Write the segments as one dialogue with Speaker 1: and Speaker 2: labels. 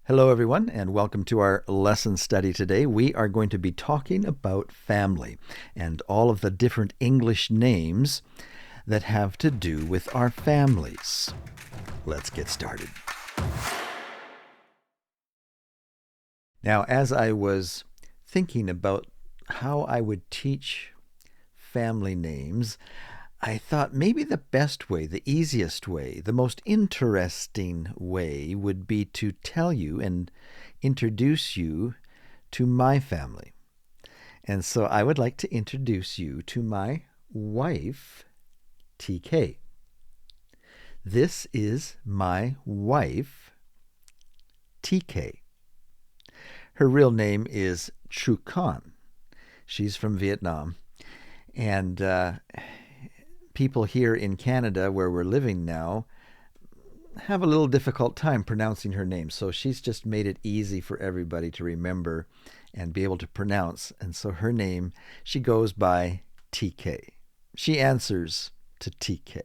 Speaker 1: Hello, everyone, and welcome to our lesson study today. We are going to be talking about family and all of the different English names that have to do with our families. Let's get started. Now, as I was thinking about how I would teach family names, I thought maybe the best way, the easiest way, the most interesting way would be to tell you and introduce you to my family. And so I would like to introduce you to my wife, TK. This is my wife, TK. Her real name is Chu Con. She's from Vietnam. And people here in Canada, where we're living now, have a little difficult time pronouncing her name. So she's just made it easy for everybody to remember and be able to pronounce. And so her name, she goes by TK. She answers to TK.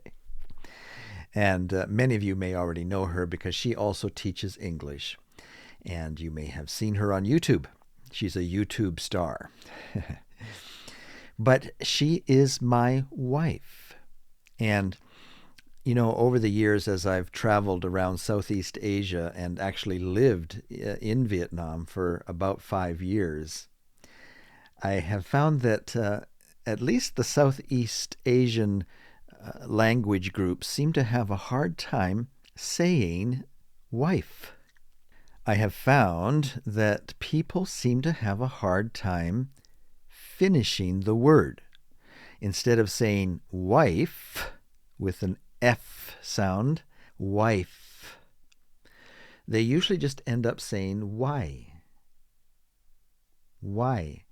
Speaker 1: And many of you may already know her because she also teaches English. And you may have seen her on YouTube. She's a YouTube star. But she is my wife. And, you know, over the years, as I've traveled around Southeast Asia and actually lived in Vietnam for about 5 years, I have found that at least the Southeast Asian language groups seem to have a hard time saying wife. I have found that people seem to have a hard time finishing the word. Instead of saying wife with an F sound, wife, they usually just end up saying Y. Y.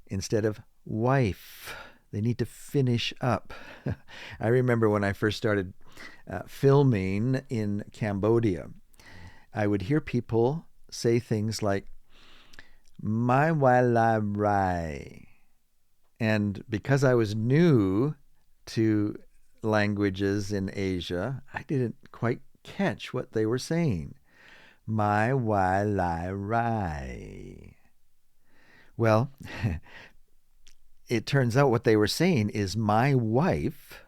Speaker 1: Instead of wife. They need to finish up. I remember when I first started filming in Cambodia, I would hear people say things like, my wa la rai. And because I was new to languages in Asia, I didn't quite catch what they were saying. My wa la rai. Well, it turns out what they were saying is my wife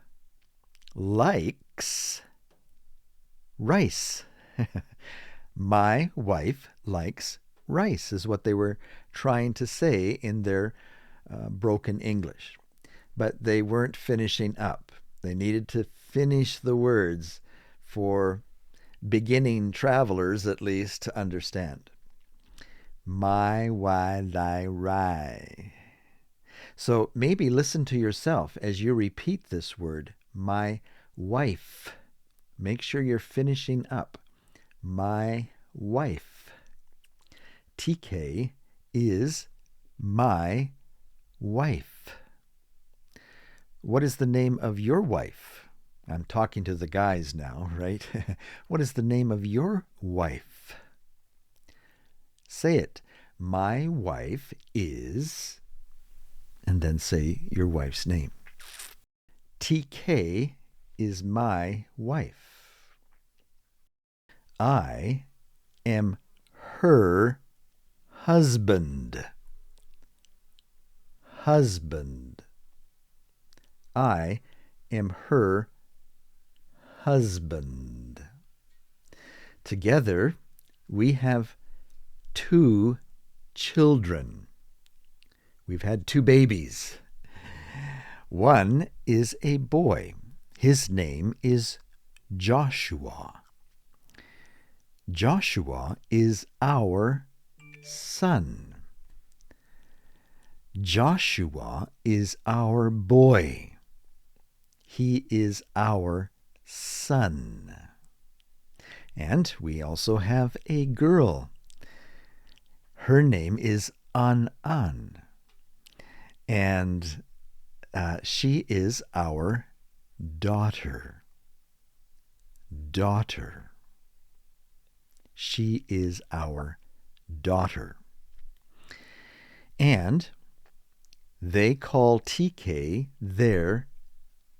Speaker 1: likes rice. My wife likes rice is what they were trying to say in their broken English. But they weren't finishing up. They needed to finish the words for beginning travelers, at least, to understand. My wa lai rai. So maybe listen to yourself as you repeat this word, my wife. Make sure you're finishing up. My wife. TK is my wife. What is the name of your wife? I'm talking to the guys now, right? What is the name of your wife? Say it. My wife is, and then say your wife's name. TK is my wife. I am her husband. Husband. I am her husband. Together, we have 2 children. We've had 2 babies. One is a boy. His name is Joshua. Joshua is our son. Joshua is our boy. He is our son. And we also have a girl. Her name is An An. And she is our daughter. Daughter. She is our daughter. And they call TK their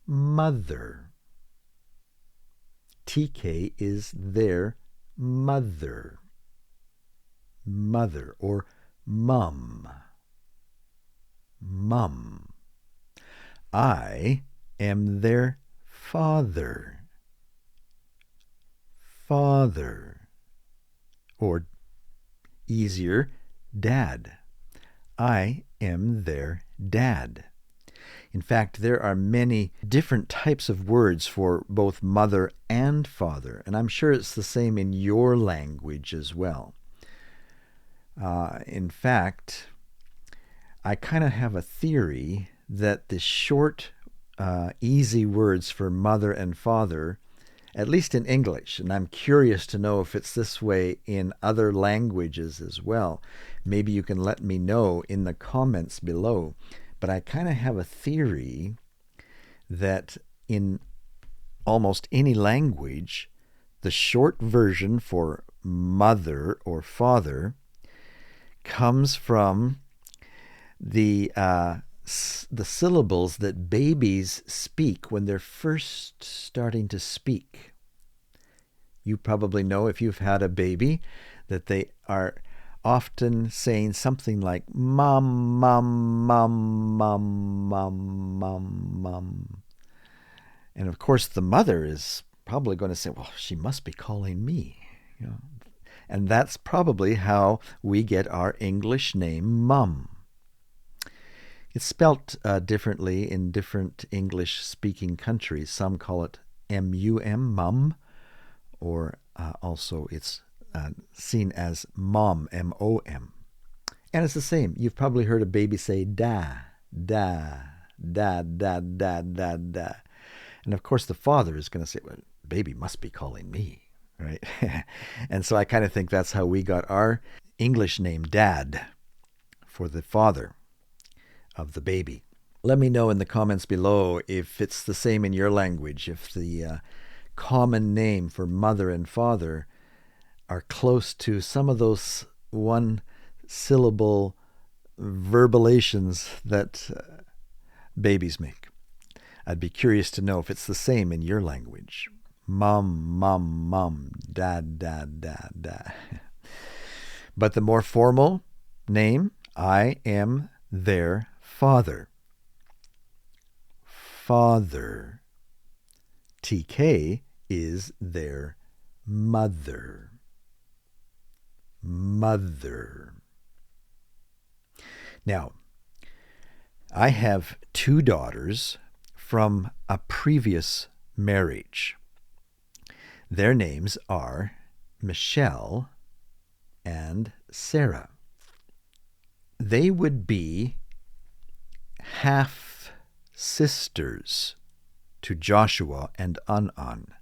Speaker 1: mother. TK is their mother. mother, or mum. Mum. I am their father. Father. Or easier, dad. I am their dad. In fact, there are many different types of words for both mother and father, and I'm sure it's the same in your language as well. In fact, I kind of have a theory that the short, easy words for mother and father, at least in English, and I'm curious to know if it's this way in other languages as well. Maybe you can let me know in the comments below. But I kind of have a theory that in almost any language, the short version for mother or father comes from the syllables that babies speak when they're first starting to speak. You probably know, if you've had a baby, that they are often saying something like mum, mum, mum, mum, mum, mum, mum. And of course the mother is probably going to say, well, she must be calling me. And that's probably how we get our English name Mum. It's spelt differently in different English-speaking countries. Some call it M-U-M, mum, or also it's seen as mom, M-O-M. And it's the same. You've probably heard a baby say da, da, da, da, da, da, da. And of course the father is going to say, well, baby must be calling me, right? And so I kind of think that's how we got our English name Dad, for the father of the baby. Let me know in the comments below if it's the same in your language, if the common name for mother and father are close to some of those one-syllable verbalations that babies make. I'd be curious to know if it's the same in your language. Mum, mum, mum, dad, dad, dad, dad. But the more formal name, I am their father. Father. TK is their mother. Mother. Now, I have 2 daughters from a previous marriage. Their names are Michelle and Sarah. They would be half sisters to Joshua and An-An.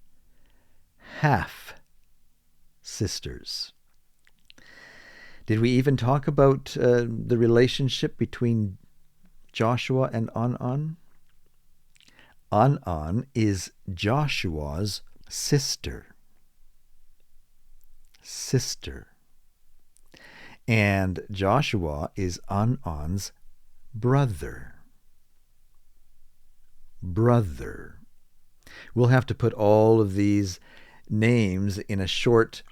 Speaker 1: Half sisters. Did we even talk about the relationship between Joshua and An-An? An-An is Joshua's sister. Sister. And Joshua is An-An's brother. Brother. We'll have to put all of these names in a short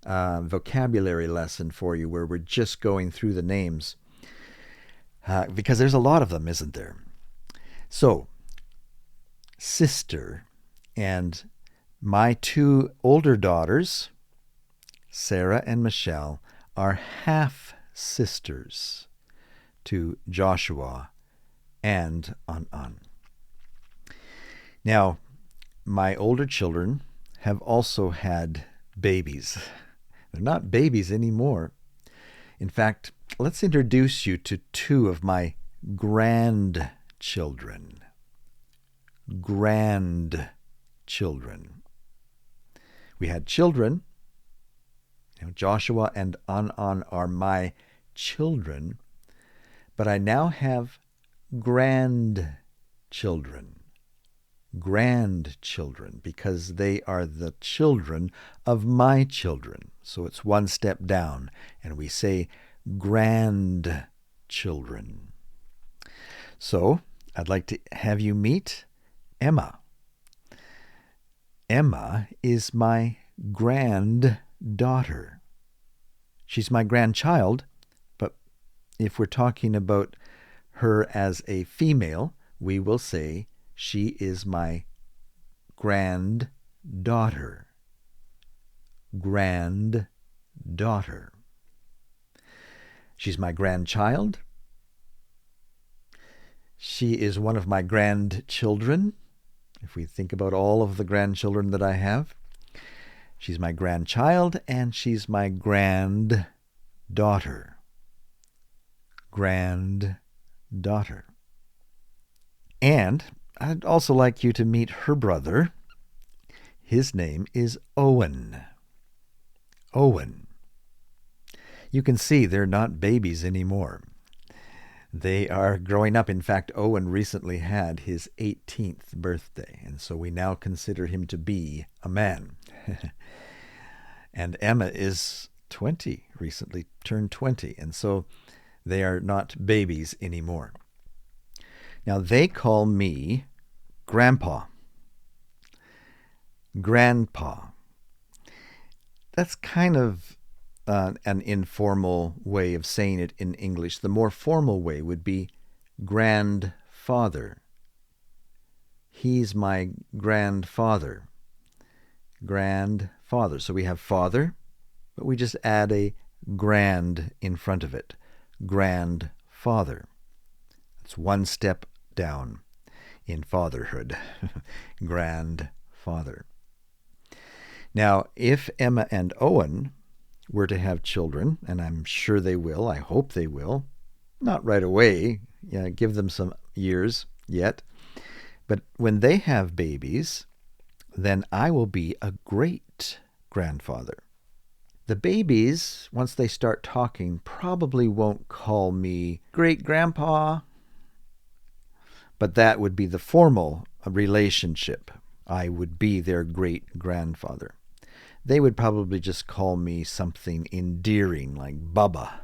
Speaker 1: vocabulary lesson for you, where we're just going through the names, because there's a lot of them, isn't there? So, sister, and my 2 older daughters, Sarah and Michelle, are half sisters to Joshua and An-An. Now, my older children have also had babies. They're not babies anymore. In fact, let's introduce you to 2 of my grandchildren. Grandchildren. We had children. Joshua and An-An are my children, but I now have grandchildren. Grandchildren, because they are the children of my children. So it's one step down, and we say grandchildren. So I'd like to have you meet Emma. Emma is my granddaughter. She's my grandchild, but if we're talking about her as a female, we will say she is my granddaughter. Granddaughter. She's my grandchild. She is one of my grandchildren. If we think about all of the grandchildren that I have, she's my grandchild and she's my granddaughter. Granddaughter. And I'd also like you to meet her brother. His name is Owen. Owen. You can see they're not babies anymore. They are growing up. In fact, Owen recently had his 18th birthday, and so we now consider him to be a man. And Emma is 20, recently turned 20, and so they are not babies anymore. Now, they call me Grandpa. Grandpa. That's kind of an informal way of saying it in English. The more formal way would be grandfather. He's my grandfather. Grandfather. So we have father, but we just add a grand in front of it. Grandfather. That's one step down in fatherhood. Grandfather. Now, if Emma and Owen were to have children, and I'm sure they will, I hope they will, not right away, give them some years yet, but when they have babies, then I will be a great-grandfather. The babies, once they start talking, probably won't call me great-grandpa, but that would be the formal relationship. I would be their great-grandfather. They would probably just call me something endearing like Bubba.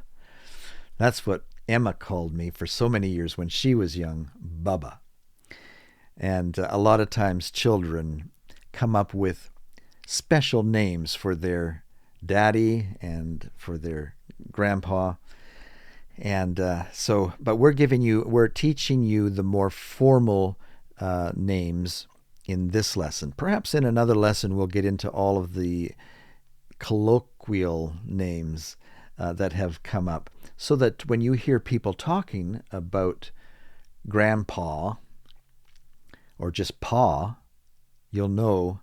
Speaker 1: That's what Emma called me for so many years when she was young, Bubba. And a lot of times children come up with special names for their daddy and for their grandpa. And but we're teaching you the more formal names in this lesson. Perhaps in another lesson we'll get into all of the colloquial names that have come up, so that when you hear people talking about grandpa or just pa, you'll know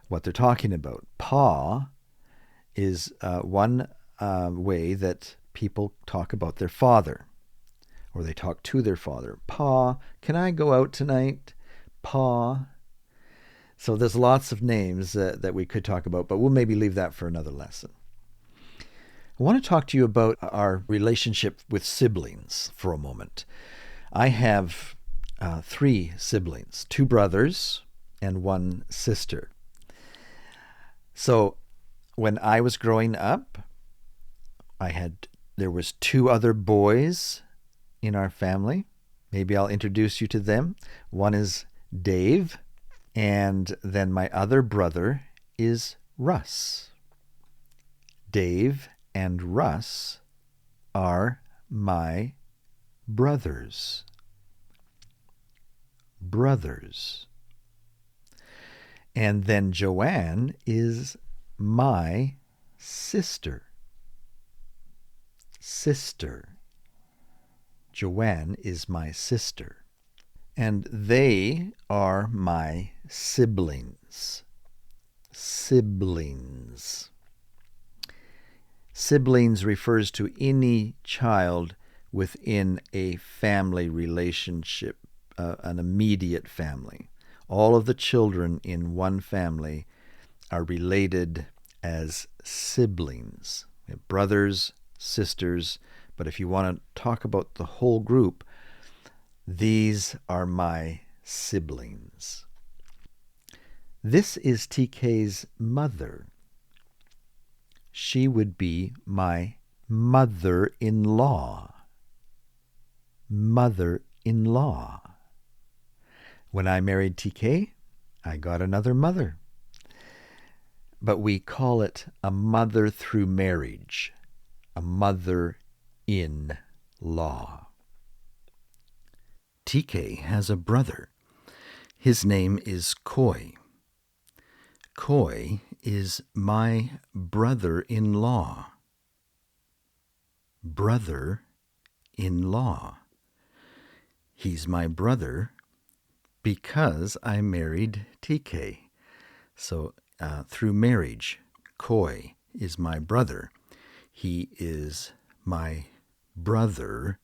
Speaker 1: what they're talking about. Pa is one way that people talk about their father, or they talk to their father. Pa, can I go out tonight? Pa. So there's lots of names that we could talk about, but we'll maybe leave that for another lesson. I want to talk to you about our relationship with siblings for a moment. I have 3 siblings, 2 brothers and 1 sister. So when I was growing up, there was 2 other boys in our family. Maybe I'll introduce you to them. One is Dave, and then my other brother is Russ. Dave and Russ are my brothers. Brothers. And then Joanne is my sister. Sister. Joanne is my sister. And they are my siblings. Siblings. Siblings refers to any child within a family relationship, an immediate family. All of the children in one family are related as siblings. Brothers, sisters, but if you want to talk about the whole group, these are my siblings. This is TK's mother. She would be my mother-in-law. Mother-in-law. When I married TK, I got another mother. But we call it a mother through marriage. a mother-in-law. TK has a brother. His name is Koi. Koi is my brother-in-law. Brother-in-law. He's my brother because I married TK. So through marriage, Koi is my brother. He is my brother-in-law.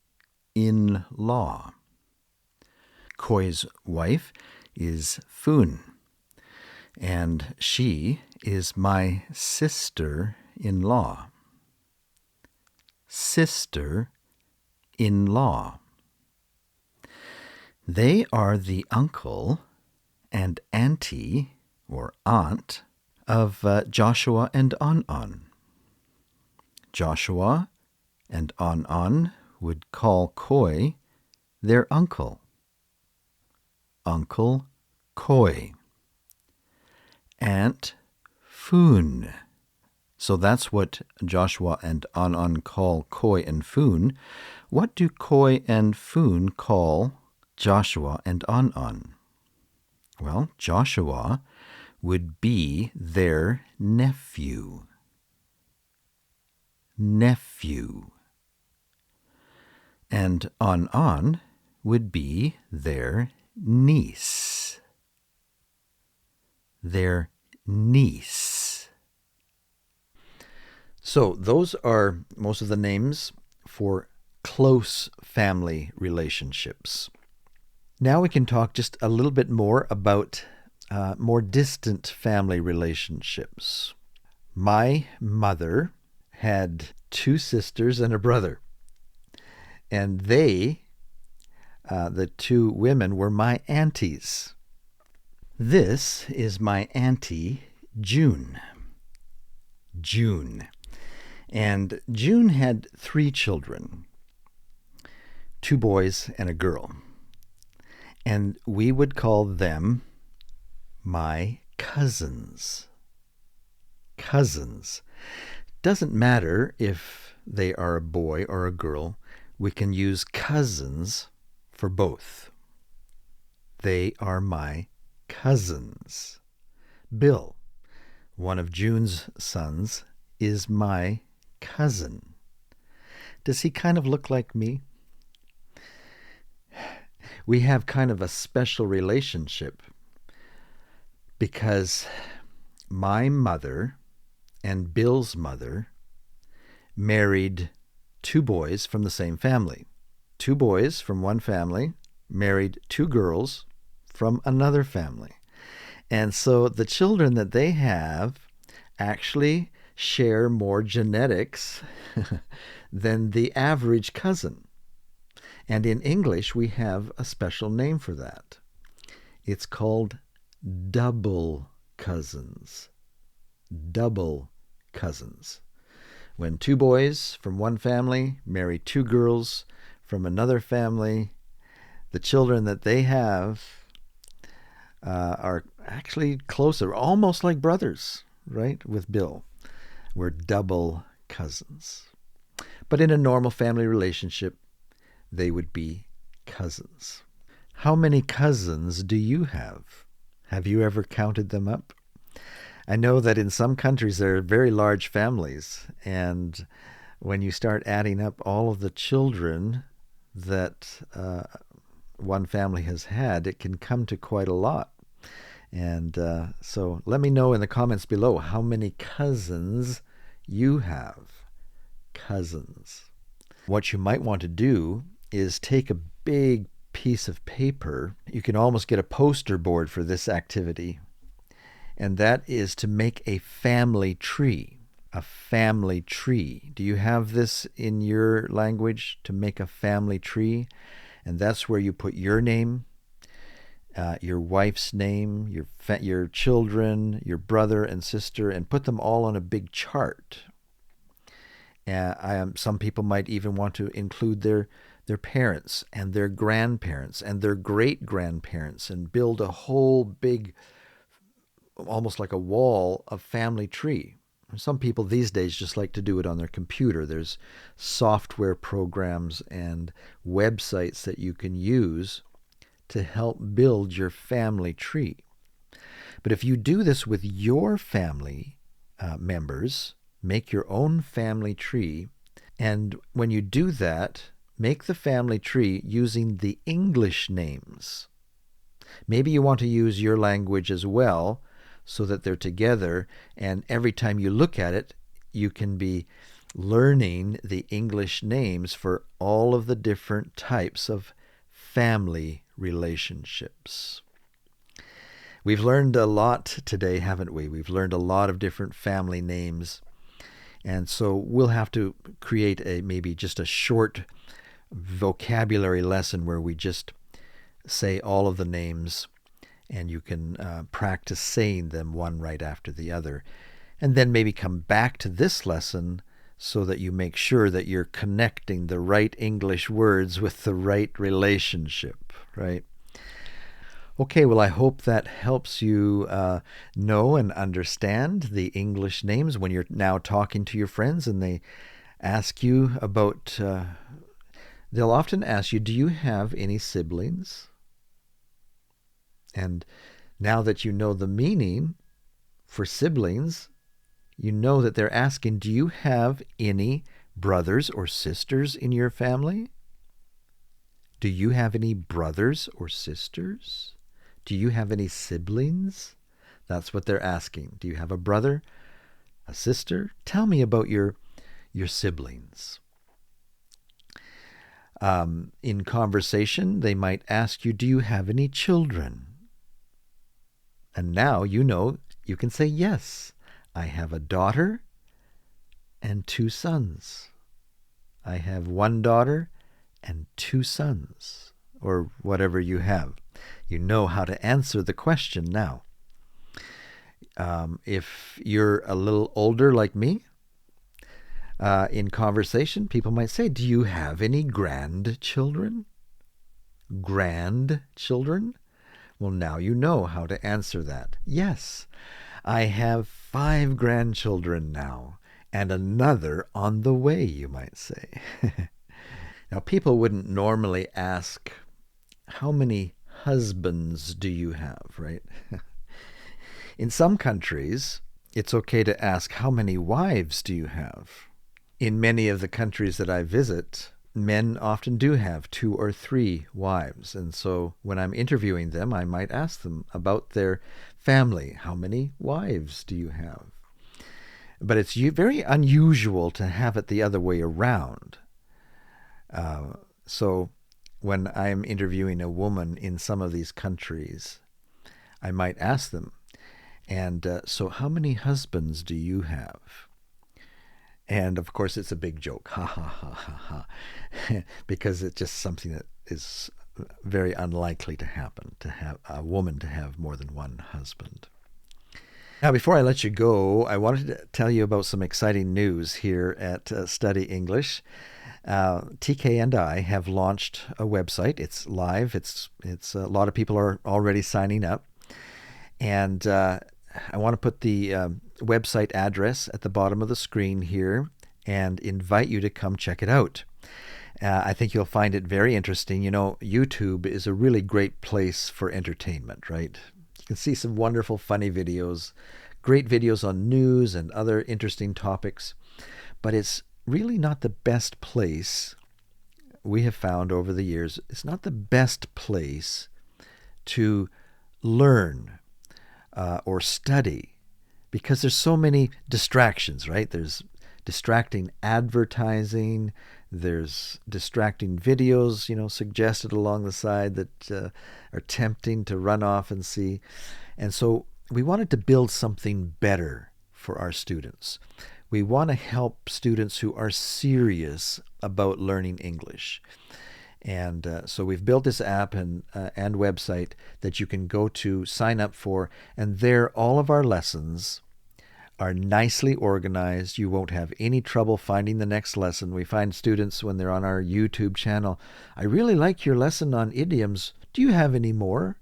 Speaker 1: Koi's wife is Foon, and she is my sister-in-law. Sister-in-law. They are the uncle and auntie, or aunt, of Joshua and On. Joshua and On would call Koi their uncle. Uncle Koi. Aunt Foon. So that's what Joshua and On call Koi and Foon. What do Koi and Foon call Joshua and On? Well, Joshua would be their nephew. Nephew. And On would be their niece. Their niece. So those are most of the names for close family relationships. Now we can talk just a little bit more about more distant family relationships. My mother had 2 sisters and a brother, and they, the 2 women, were my aunties. This is my auntie, June. June. And June had 3 children, 2 boys and a girl. And we would call them my cousins. Cousins. Doesn't matter if they are a boy or a girl. We can use cousins for both. They are my cousins. Bill, one of June's sons, is my cousin. Does he kind of look like me? We have kind of a special relationship because my mother and Bill's mother married 2 boys from the same family. 2 boys from one family married 2 girls from another family. And so the children that they have actually share more genetics than the average cousin. And in English, we have a special name for that. It's called double cousins. Double cousins. When 2 boys from one family marry 2 girls from another family, the children that they have are actually closer, almost like brothers, right, with Bill. We're double cousins. But in a normal family relationship, they would be cousins. How many cousins do you have? Have you ever counted them up? I know that in some countries there are very large families, and when you start adding up all of the children that one family has had, it can come to quite a lot. And so let me know in the comments below how many cousins you have. Cousins. What you might want to do is take a big piece of paper. You can almost get a poster board for this activity. And that is to make a family tree. A family tree. Do you have this in your language, to make a family tree? And that's where you put your name, your wife's name, your children, your brother and sister, and put them all on a big chart. Some people might even want to include their parents and their grandparents and their great-grandparents and build a whole big, almost like a wall of family tree. Some people these days just like to do it on their computer. There's software programs and websites that you can use to help build your family tree. But if you do this with your family members, make your own family tree, and when you do that, make the family tree using the English names. Maybe you want to use your language as well so that they're together, and every time you look at it, you can be learning the English names for all of the different types of family relationships. We've learned a lot today, haven't we? We've learned a lot of different family names. And so we'll have to create maybe just a short vocabulary lesson where we just say all of the names, and you can practice saying them one right after the other. And then maybe come back to this lesson so that you make sure that you're connecting the right English words with the right relationship, right? Okay, well, I hope that helps you know and understand the English names when you're now talking to your friends and they ask you about, they'll often ask you, do you have any siblings? And now that you know the meaning for siblings, you know that they're asking, do you have any brothers or sisters in your family? Do you have any brothers or sisters? Do you have any siblings? That's what they're asking. Do you have a brother, a sister? Tell me about your siblings. In conversation, they might ask you, do you have any children? And now you know you can say, yes, I have a daughter and 2 sons. I have 1 daughter and 2 sons, or whatever you have. You know how to answer the question now. If you're a little older like me, in conversation, people might say, do you have any grandchildren? Grandchildren? Well, now you know how to answer that. Yes, I have 5 grandchildren now, and another on the way, you might say. Now, people wouldn't normally ask, how many husbands do you have, right? In some countries, it's okay to ask, how many wives do you have? In many of the countries that I visit, men often do have 2 or 3 wives. And so when I'm interviewing them, I might ask them about their family. How many wives do you have? But it's very unusual to have it the other way around. So when I'm interviewing a woman in some of these countries, I might ask them, and so how many husbands do you have? And of course, it's a big joke, ha ha ha ha ha, because it's just something that is very unlikely to happen, to have a woman to have more than 1 husband. Now, before I let you go, I wanted to tell you about some exciting news here at Study English. TK and I have launched a website. It's live. It's a lot of people are already signing up, and I want to put the website address at the bottom of the screen here and invite you to come check it out. I think you'll find it very interesting. You know, YouTube is a really great place for entertainment, right? You can see some wonderful, funny videos, great videos on news and other interesting topics, but it's really not the best place, we have found over the years, it's not the best place to learn or study, because there's so many distractions, right? There's distracting advertising, there's distracting videos, suggested along the side that are tempting to run off and see. And so we wanted to build something better for our students. We want to help students who are serious about learning English. And so we've built this app and website that you can go to, sign up for, and there all of our lessons are nicely organized. You won't have any trouble finding the next lesson. We find students when they're on our YouTube channel, I really like your lesson on idioms. Do you have any more?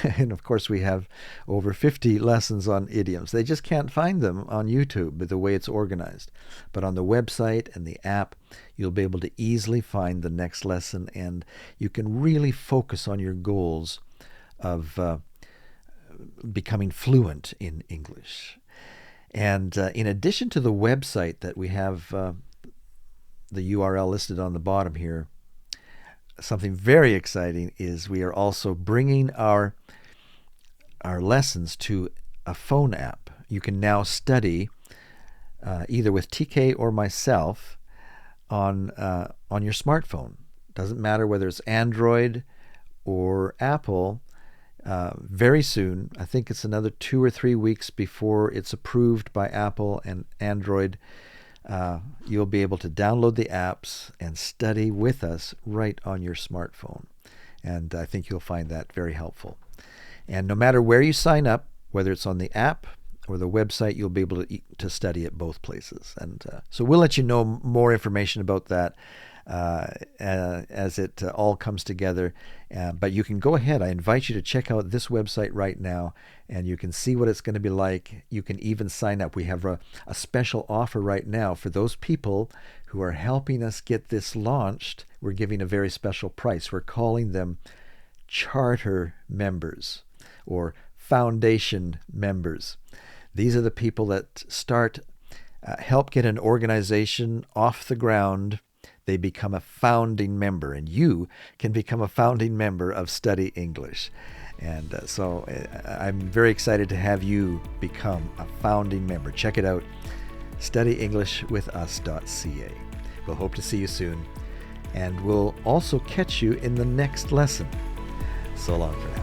Speaker 1: And of course, we have over 50 lessons on idioms. They just can't find them on YouTube the way it's organized. But on the website and the app, you'll be able to easily find the next lesson, and you can really focus on your goals of becoming fluent in English. And in addition to the website that we have the URL listed on the bottom here, something very exciting is we are also bringing our lessons to a phone app. You can now study either with TK or myself on your smartphone. Doesn't matter whether it's Android or Apple. Very soon, I think it's another 2 or 3 weeks before it's approved by Apple and Android, you'll be able to download the apps and study with us right on your smartphone. And I think you'll find that very helpful. And no matter where you sign up, whether it's on the app or the website, you'll be able to study at both places. And so we'll let you know more information about that as it all comes together. But you can go ahead. I invite you to check out this website right now, and you can see what it's going to be like. You can even sign up. We have a special offer right now for those people who are helping us get this launched. We're giving a very special price. We're calling them charter members or foundation members. These are the people that help get an organization off the ground. They become a founding member, and you can become a founding member of Study English. And so I'm very excited to have you become a founding member. Check it out, studyenglishwithus.ca. We'll hope to see you soon, and we'll also catch you in the next lesson. So long for now.